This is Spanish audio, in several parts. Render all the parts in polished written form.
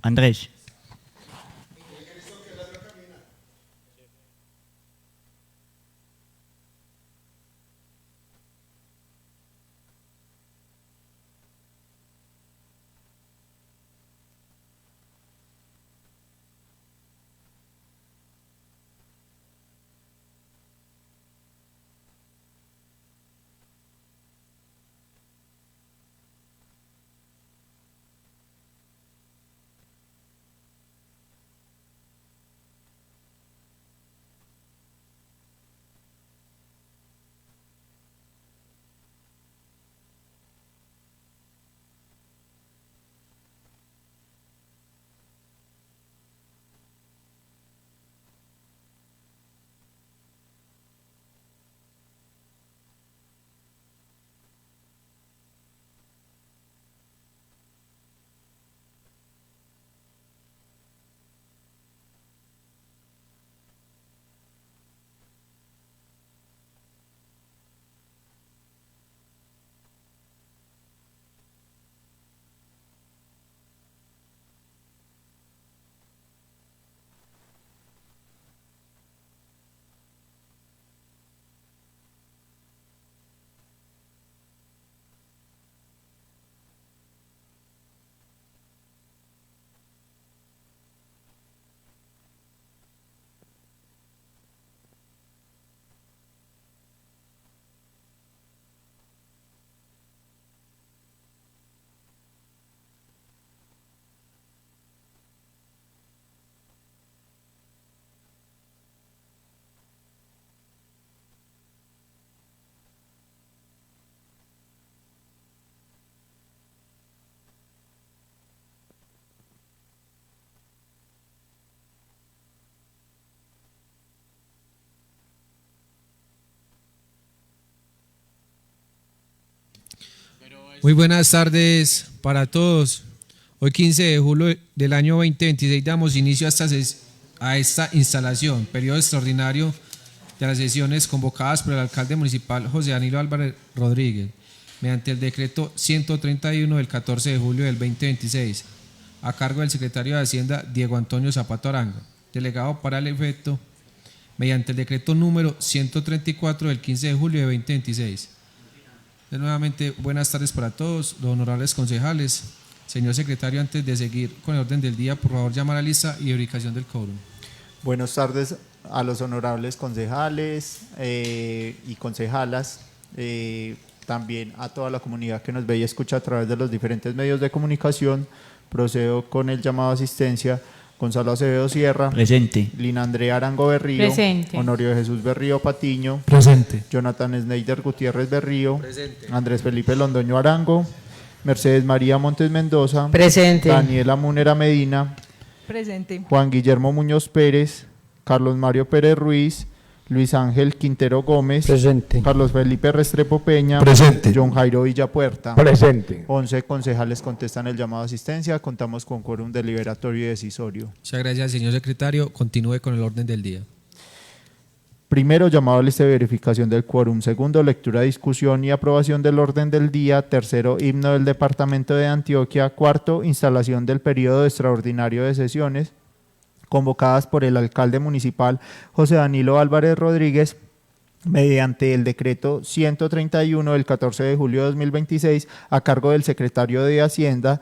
Andrés. Muy buenas tardes para todos. Hoy 15 de julio del año 2026 damos inicio a esta instalación, periodo extraordinario de las sesiones convocadas por el alcalde municipal José Danilo Álvarez Rodríguez, mediante el decreto 131 del 14 de julio del 2026, a cargo del secretario de Hacienda Diego Antonio Zapata Arango, delegado para el efecto, mediante el decreto número 134 del 15 de julio de 2026. Nuevamente, buenas tardes para todos, los honorables concejales. Señor secretario, antes de seguir con el orden del día, por favor, llamar a la lista y verificación del quórum. Buenas tardes a los honorables concejales y concejalas, también a toda la comunidad que nos ve y escucha a través de los diferentes medios de comunicación. Procedo con el llamado a asistencia. Gonzalo Acevedo Sierra. Presente. Lina Andrea Arango Berrío. Presente. Honorio de Jesús Berrío Patiño. Presente. Jonathan Sneider Gutiérrez Berrío. Presente. Andrés Felipe Londoño Arango. Mercedes María Montes Mendoza. Presente. Daniela Munera Medina. Presente. Juan Guillermo Muñoz Pérez. Carlos Mario Pérez Ruiz. Luis Ángel Quintero Gómez. Presente. Carlos Felipe Restrepo Peña. Presente. John Jairo Villapuerta. Presente. 11 concejales contestan el llamado a asistencia. Contamos con quórum deliberatorio y decisorio. Muchas gracias, señor secretario. Continúe con el orden del día. Primero, llamado a lista de verificación del quórum. Segundo, lectura, discusión y aprobación del orden del día. Tercero, himno del Departamento de Antioquia. Cuarto, instalación del periodo extraordinario de sesiones convocadas por el alcalde municipal José Danilo Álvarez Rodríguez mediante el decreto 131 del 14 de julio de 2026 a cargo del secretario de Hacienda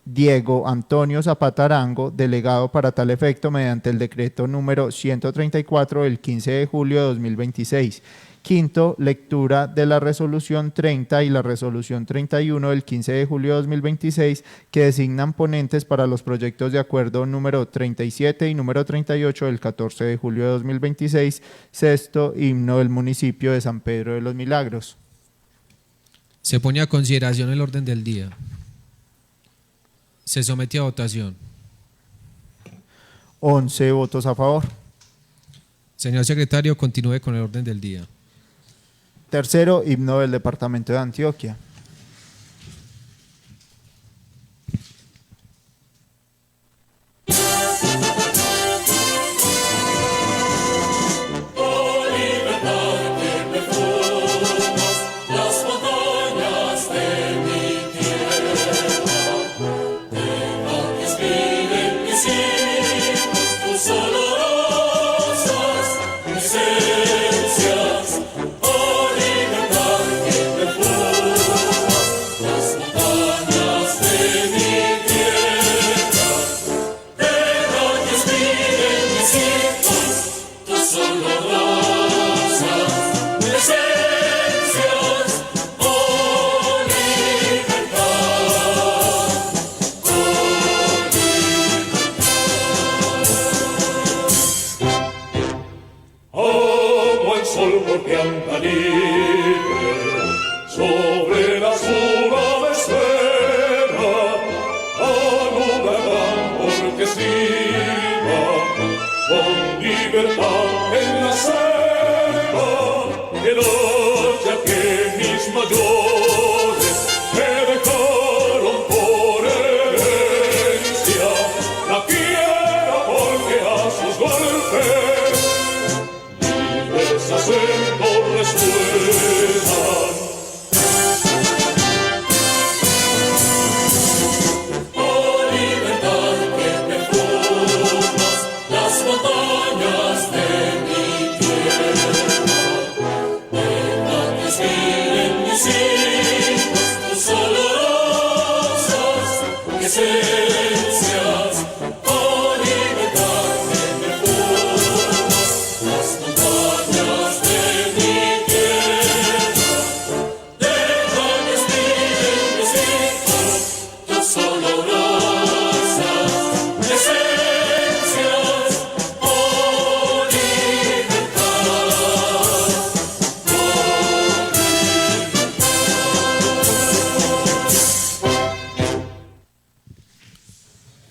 Diego Antonio Zapata Arango, delegado para tal efecto mediante el decreto número 134 del 15 de julio de 2026. Quinto, lectura de la resolución 30 y la resolución 31 del 15 de julio de 2026 que designan ponentes para los proyectos de acuerdo número 37 y número 38 del 14 de julio de 2026. Sexto, himno del municipio de San Pedro de los Milagros. Se pone a consideración el orden del día. Se somete a votación. 11 votos a favor. Señor secretario, continúe con el orden del día. Tercero, himno del Departamento de Antioquia. Las montañas de mi tierra, deja que inspire sol golpeanta libre sobre la zona de espera, alumbra orquestiva con libertad en la selva, que noche que mis mayores me dejaron por herencia, la quiera porque a sus golpes libres acentos resuenan. Oh libertad que perfumas las montañas de mi tierra, deja que inspiren mis hijos tus olorosas esencias. Oh libertad que perfumas las montañas de mi tierra, deja que inspiren mis hijos tus olorosas esencias. Oh libertad,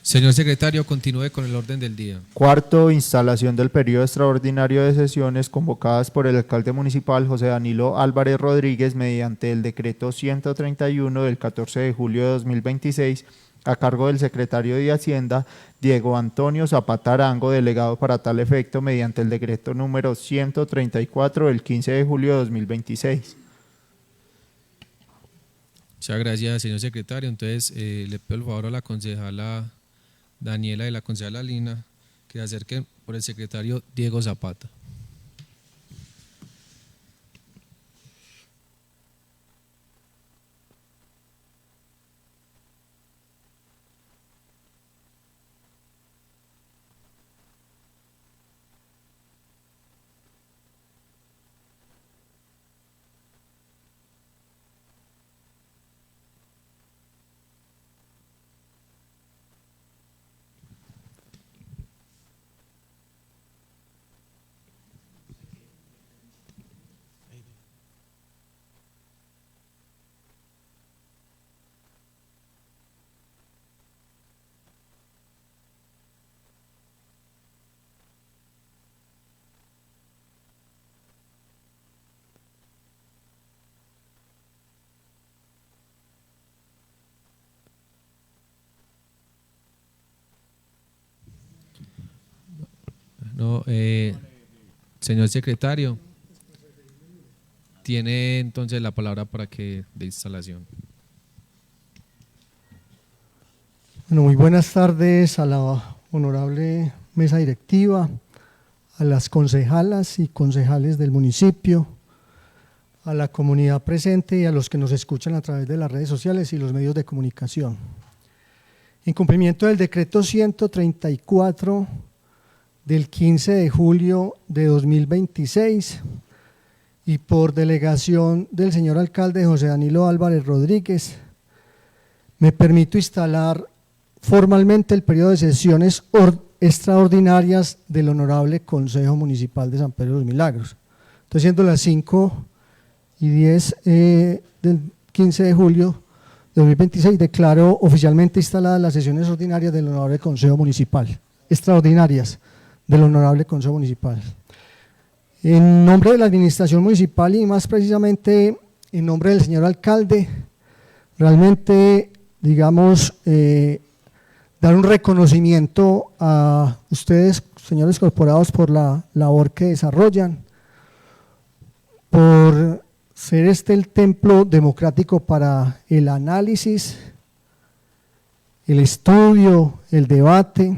Señor secretario, continúe con el orden del día. Cuarto, instalación del periodo extraordinario de sesiones convocadas por el alcalde municipal José Danilo Álvarez Rodríguez mediante el decreto 131 del 14 de julio de 2026 a cargo del secretario de Hacienda Diego Antonio Zapata Arango, delegado para tal efecto mediante el decreto número 134 del 15 de julio de 2026. Muchas gracias, señor secretario. Entonces, le pido el favor a la concejala Daniela y la concejala Lina que se acerquen por el secretario Diego Zapata. No, señor secretario, tiene entonces la palabra para que de instalación. Bueno, muy buenas tardes a la honorable mesa directiva, a las concejalas y concejales del municipio, a la comunidad presente y a los que nos escuchan a través de las redes sociales y los medios de comunicación. En cumplimiento del decreto 134 del 15 de julio de 2026 y por delegación del señor alcalde José Danilo Álvarez Rodríguez, me permito instalar formalmente el periodo de sesiones extraordinarias del Honorable Consejo Municipal de San Pedro de los Milagros. Entonces, siendo las 5:10 del 15 de julio de 2026, declaro oficialmente instaladas las sesiones ordinarias del Honorable Consejo Municipal, extraordinarias del Honorable Consejo Municipal. En nombre de la Administración Municipal y más precisamente en nombre del señor alcalde, realmente, digamos, dar un reconocimiento a ustedes, señores corporados, por la labor que desarrollan, por ser este el templo democrático para el análisis, el estudio, el debate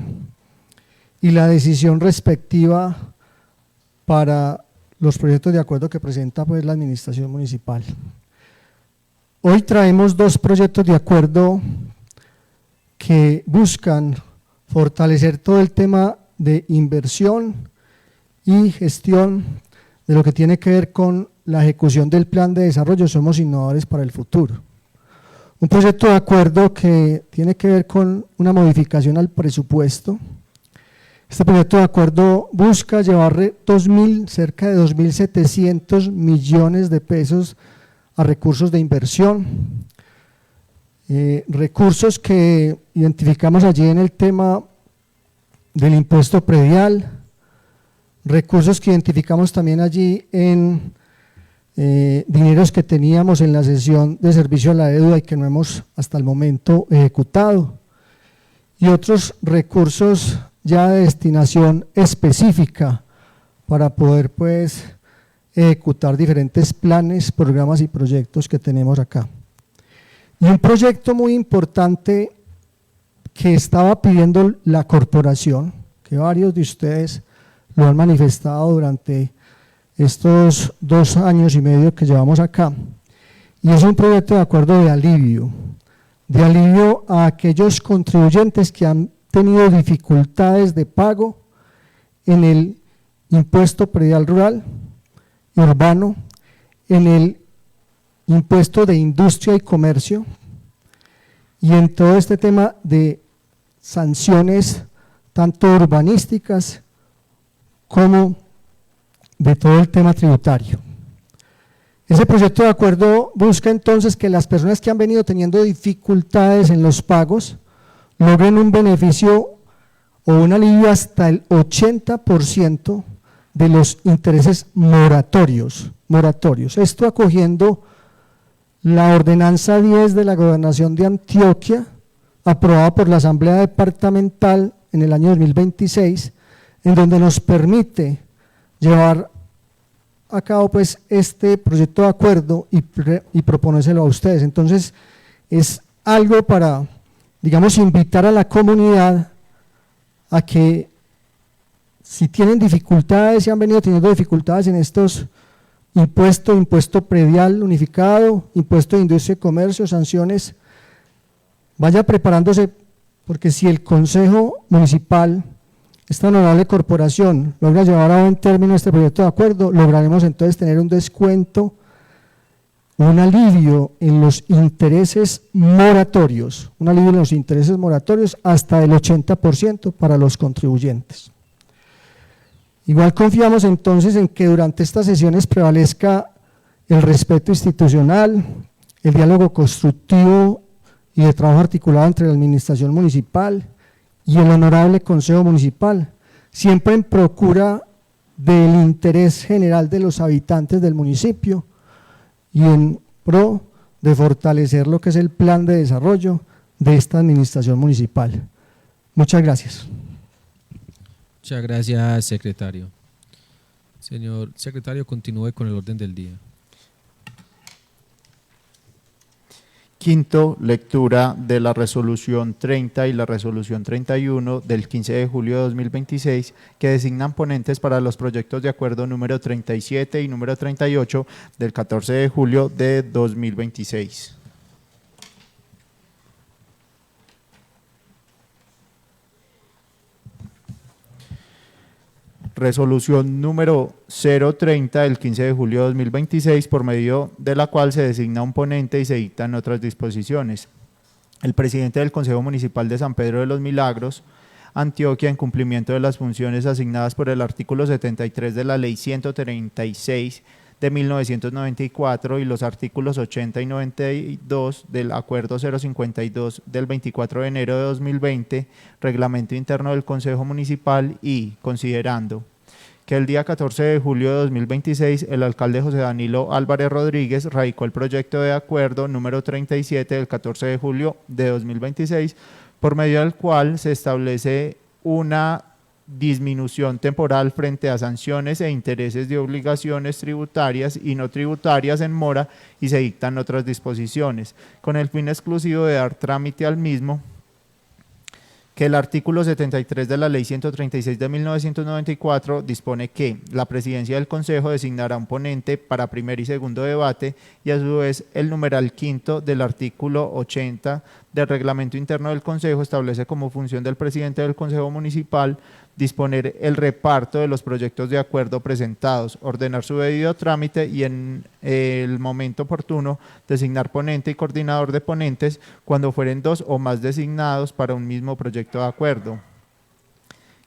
y la decisión respectiva para los proyectos de acuerdo que presenta pues la Administración Municipal. Hoy traemos dos proyectos de acuerdo que buscan fortalecer todo el tema de inversión y gestión de lo que tiene que ver con la ejecución del plan de desarrollo Somos Innovadores para el Futuro. Un proyecto de acuerdo que tiene que ver con una modificación al presupuesto Este proyecto de acuerdo busca llevar cerca de 2.700 millones de pesos a recursos de inversión, recursos que identificamos allí en el tema del impuesto predial, recursos que identificamos también allí en dineros que teníamos en la sesión de servicio a la deuda y que no hemos hasta el momento ejecutado, y otros recursos ya de destinación específica para poder pues ejecutar diferentes planes, programas y proyectos que tenemos acá. Y un proyecto muy importante que estaba pidiendo la corporación, que varios de ustedes lo han manifestado durante estos 2 años y medio que llevamos acá, y es un proyecto de acuerdo de alivio a aquellos contribuyentes que han tenido dificultades de pago en el impuesto predial rural y urbano, en el impuesto de industria y comercio y en todo este tema de sanciones tanto urbanísticas como de todo el tema tributario. Ese proyecto de acuerdo busca entonces que las personas que han venido teniendo dificultades en los pagos logren un beneficio o un alivio hasta el 80% de los intereses moratorios. Esto acogiendo la ordenanza 10 de la Gobernación de Antioquia, aprobada por la Asamblea Departamental en el año 2026, en donde nos permite llevar a cabo pues este proyecto de acuerdo y proponérselo a ustedes. Entonces es algo para, digamos, invitar a la comunidad a que si tienen dificultades, si han venido teniendo dificultades en estos impuesto predial unificado, impuesto de industria y comercio, sanciones, vaya preparándose, porque si el Consejo Municipal, esta honorable corporación, logra llevar a buen término este proyecto de acuerdo, lograremos entonces tener un descuento, un alivio en los intereses moratorios, hasta el 80% para los contribuyentes. Igual confiamos entonces en que durante estas sesiones prevalezca el respeto institucional, el diálogo constructivo y de trabajo articulado entre la administración municipal y el honorable Consejo Municipal, siempre en procura del interés general de los habitantes del municipio y en pro de fortalecer lo que es el plan de desarrollo de esta administración municipal. Muchas gracias. Muchas gracias, secretario. Señor secretario, continúe con el orden del día. Quinto, lectura de la resolución 30 y la resolución 31 del 15 de julio de 2026, que designan ponentes para los proyectos de acuerdo número 37 y número 38 del 14 de julio de 2026. Resolución número 030 del 15 de julio de 2026, por medio de la cual se designa un ponente y se dictan otras disposiciones. El presidente del Consejo Municipal de San Pedro de los Milagros, Antioquia, en cumplimiento de las funciones asignadas por el artículo 73 de la Ley 136 de 1994 y los artículos 80 y 92 del Acuerdo 052 del 24 de enero de 2020, Reglamento Interno del Consejo Municipal, y considerando que el día 14 de julio de 2026 el alcalde José Danilo Álvarez Rodríguez radicó el proyecto de acuerdo número 37 del 14 de julio de 2026, por medio del cual se establece una disminución temporal frente a sanciones e intereses de obligaciones tributarias y no tributarias en mora, y se dictan otras disposiciones, con el fin exclusivo de dar trámite al mismo, que el artículo 73 de la Ley 136 de 1994 dispone que la presidencia del Consejo designará un ponente para primer y segundo debate, y a su vez el numeral quinto del artículo 80 del Reglamento Interno del Consejo establece como función del presidente del Consejo Municipal disponer el reparto de los proyectos de acuerdo presentados, ordenar su debido trámite y en el momento oportuno designar ponente y coordinador de ponentes cuando fueren dos o más designados para un mismo proyecto de acuerdo.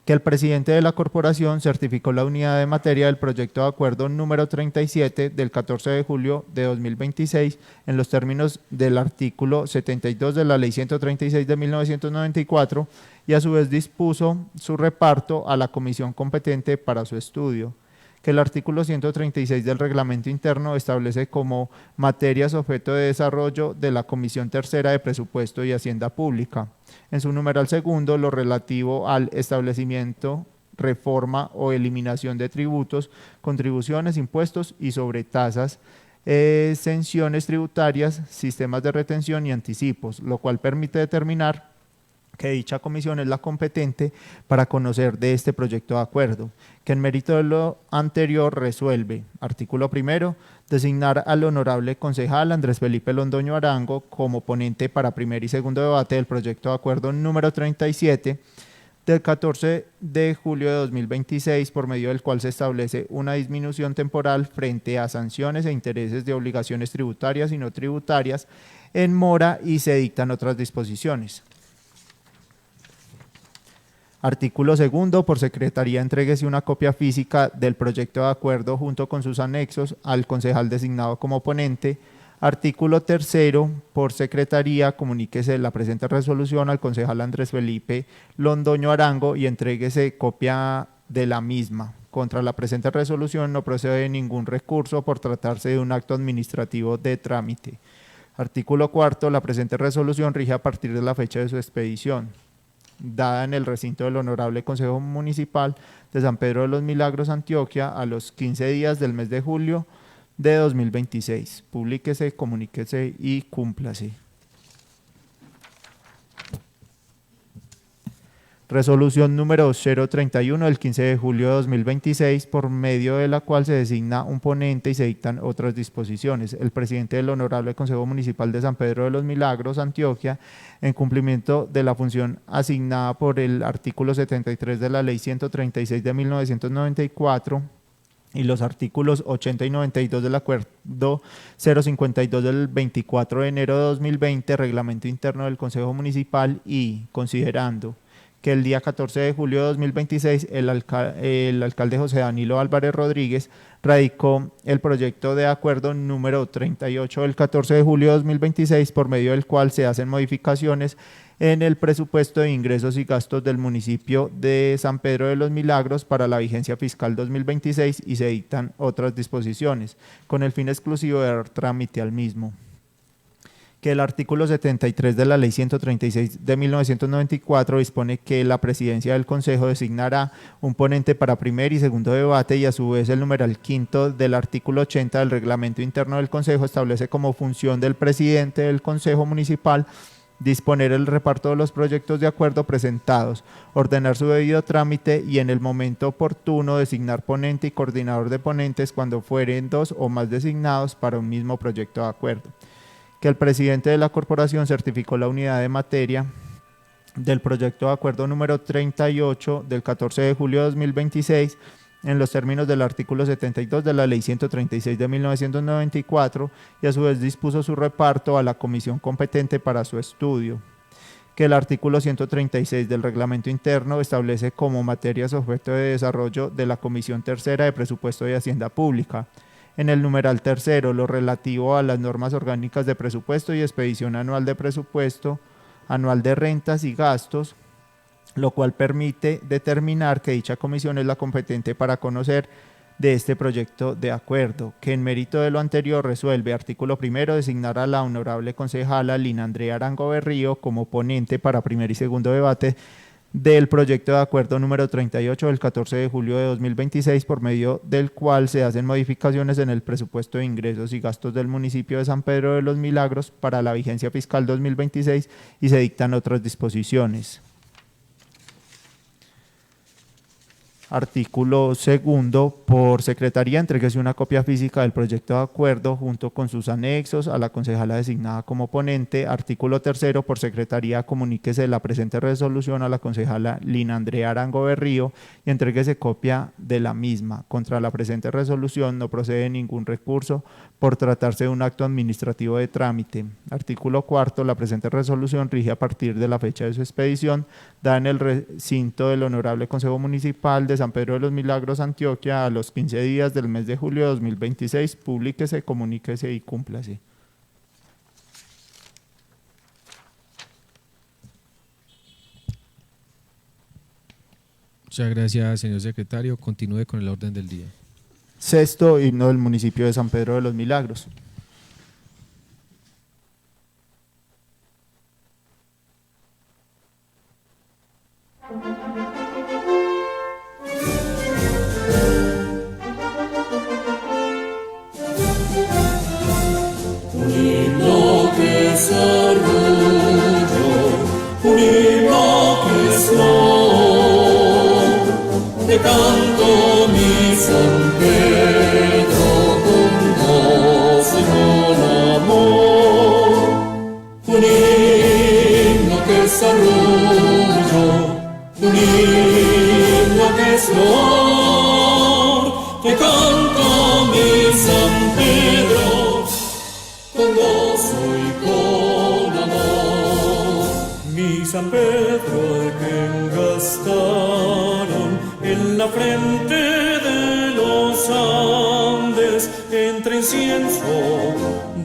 que el presidente de la corporación certificó la unidad de materia del proyecto de acuerdo número 37 del 14 de julio de 2026 en los términos del artículo 72 de la Ley 136 de 1994 y a su vez dispuso su reparto a la comisión competente para su estudio, que el artículo 136 del reglamento interno establece como materias objeto de desarrollo de la Comisión Tercera de Presupuesto y Hacienda Pública. En su numeral segundo, lo relativo al establecimiento, reforma o eliminación de tributos, contribuciones, impuestos y sobretasas, exenciones tributarias, sistemas de retención y anticipos, lo cual permite determinar que dicha comisión es la competente para conocer de este proyecto de acuerdo, que en mérito de lo anterior resuelve, artículo primero, designar al honorable concejal Andrés Felipe Londoño Arango como ponente para primer y segundo debate del proyecto de acuerdo número 37 del 14 de julio de 2026, por medio del cual se establece una disminución temporal frente a sanciones e intereses de obligaciones tributarias y no tributarias en mora y se dictan otras disposiciones. Artículo segundo, por secretaría entréguese una copia física del proyecto de acuerdo junto con sus anexos al concejal designado como ponente. Artículo tercero, por secretaría comuníquese la presente resolución al concejal Andrés Felipe Londoño Arango y entréguese copia de la misma. Contra la presente resolución no procede ningún recurso por tratarse de un acto administrativo de trámite. Artículo cuarto, la presente resolución rige a partir de la fecha de su expedición, dada en el recinto del Honorable Consejo Municipal de San Pedro de los Milagros, Antioquia, a los 15 días del mes de julio de 2026. Publíquese, comuníquese y cúmplase. Resolución número 031 del 15 de julio de 2026, por medio de la cual se designa un ponente y se dictan otras disposiciones. El presidente del Honorable Consejo Municipal de San Pedro de los Milagros, Antioquia, en cumplimiento de la función asignada por el artículo 73 de la Ley 136 de 1994, y los artículos 80 y 92 del Acuerdo 052 del 24 de enero de 2020, Reglamento Interno del Consejo Municipal, y considerando que el día 14 de julio de 2026 el alcalde José Danilo Álvarez Rodríguez radicó el proyecto de acuerdo número 38 del 14 de julio de 2026, por medio del cual se hacen modificaciones en el presupuesto de ingresos y gastos del municipio de San Pedro de los Milagros para la vigencia fiscal 2026 y se dictan otras disposiciones, con el fin exclusivo de dar trámite al mismo. Que el artículo 73 de la Ley 136 de 1994 dispone que la presidencia del Consejo designará un ponente para primer y segundo debate, y a su vez el numeral quinto del artículo 80 del Reglamento Interno del Consejo establece como función del presidente del Consejo Municipal disponer el reparto de los proyectos de acuerdo presentados, ordenar su debido trámite y en el momento oportuno designar ponente y coordinador de ponentes cuando fueren dos o más designados para un mismo proyecto de acuerdo. Que el presidente de la corporación certificó la unidad de materia del proyecto de acuerdo número 38 del 14 de julio de 2026 en los términos del artículo 72 de la Ley 136 de 1994 y a su vez dispuso su reparto a la comisión competente para su estudio. Que el artículo 136 del reglamento interno establece como materias objeto de desarrollo de la Comisión Tercera de Presupuesto y Hacienda Pública. En el numeral tercero, lo relativo a las normas orgánicas de presupuesto y expedición anual de presupuesto, anual de rentas y gastos, lo cual permite determinar que dicha comisión es la competente para conocer de este proyecto de acuerdo, que en mérito de lo anterior resuelve, artículo primero, designar a la honorable concejala Lina Andrea Arango Berrío como ponente para primer y segundo debate del proyecto de acuerdo número 38 del 14 de julio de 2026, por medio del cual se hacen modificaciones en el presupuesto de ingresos y gastos del municipio de San Pedro de los Milagros para la vigencia fiscal 2026 y se dictan otras disposiciones. Artículo segundo, por secretaría entréguese una copia física del proyecto de acuerdo junto con sus anexos a la concejala designada como ponente. Artículo tercero, por secretaría comuníquese la presente resolución a la concejala Lina Andrea Arango Berrío y entréguese copia de la misma. Contra la presente resolución no procede ningún recurso por tratarse de un acto administrativo de trámite. Artículo cuarto, la presente resolución rige a partir de la fecha de su expedición, da en el recinto del Honorable Consejo Municipal de San Pedro de los Milagros, Antioquia, a los 15 días del mes de julio de 2026. Publíquese, comuníquese y cúmplase. Muchas gracias, señor secretario. Continúe con el orden del día. Sexto, himno del municipio de San Pedro de los Milagros. Un himno que es orgullo, un himno que es flor, te canto mi San Pedro con gozo y con amor. Un himno que es orgullo, un himno que es flor, te canto mi San Pedro con gozo y con amor. Mi San Pedro al que engastaron en la frente de los Andes, entre incienso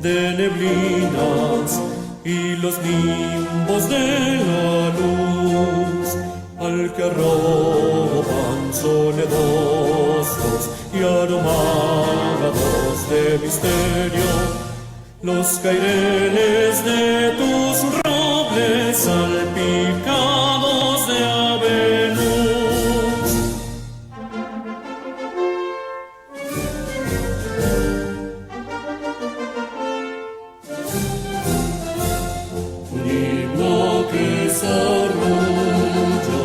de neblinas y los nimbos de la luz, al que arroban soledosos y aromados de misterio los caireles de tus robles salpicados de ave luz. Un himno que es orgullo,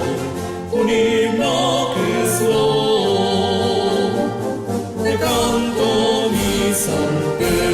un himno que es flor, te canto mi San Pedro